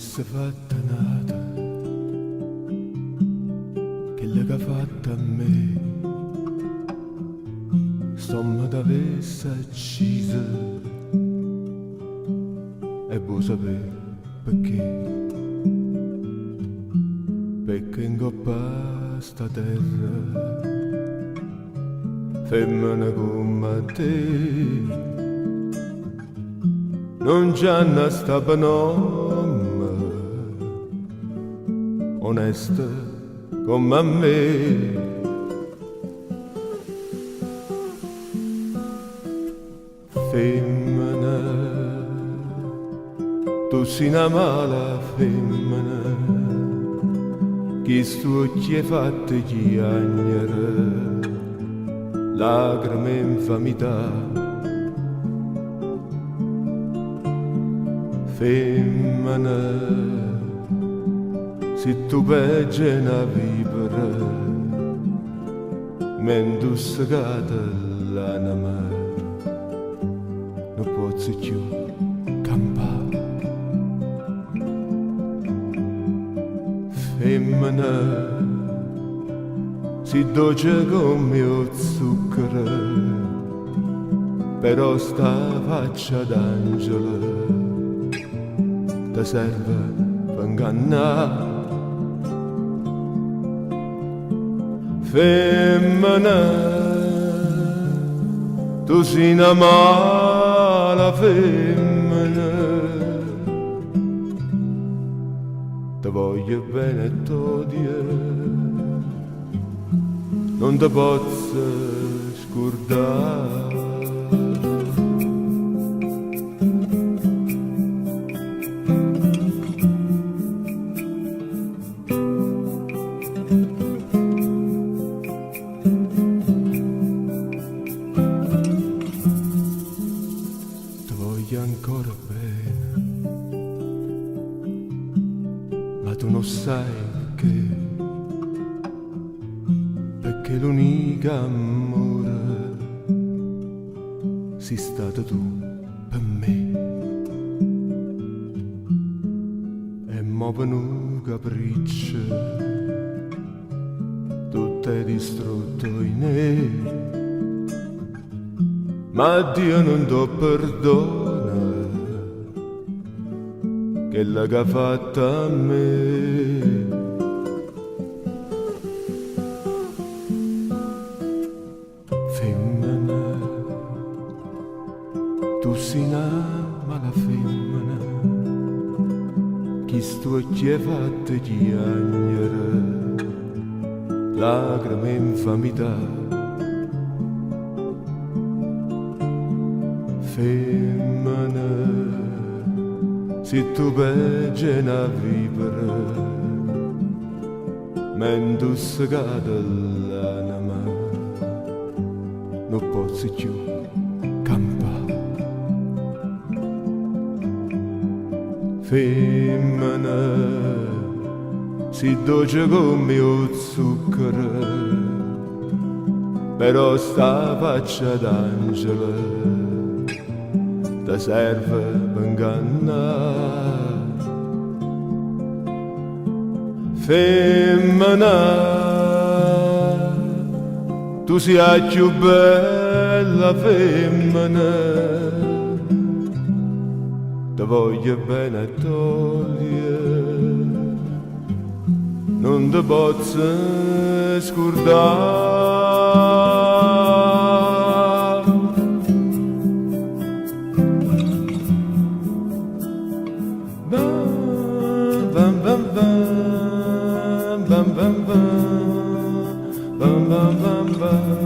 s'è fatta nata, che l'ha fatta a me, stomma d'avessa accisa, e vuoi sapere perché? Perché in coppa sta terra, femmina come te, non c'hanno sta nome, onesta come a me. Femmina, tu sei una mala femmina, che stu occhi è fatta chiagnere, lacrime e infamità. Femmina, se tu peggi una vipera, mentre segata l'anima, non posso più campare. Femmina, si dolce come il zucchero, però sta faccia d'angelo ti serve per ingannare. Femmina, tu sei una mala femmina, ti voglio bene e t'odio, non ti posso scordare. Ancora bene, ma tu non sai perché l'unica amore sei stato tu per me. E mo' per un capriccio tutto è distrutto in me, ma Dio non do perdono che l'ha fatta a me. Femmina, tu sei una mala femmina, chi stu occhi è fatta chiagnere, lacrime e infamità. Femmina, se tu peggi una vipera, mentre segata l'anima, non posso più campare. Femmina, si dolce come il zucchero, però sta faccia d'angelo ti serve per ingannare. Femmina, tu sei la più bella femmina, ti voglio bene e t'odio, non ti posso scordare. Bam bam bam bam bam bam bam bam bam bam.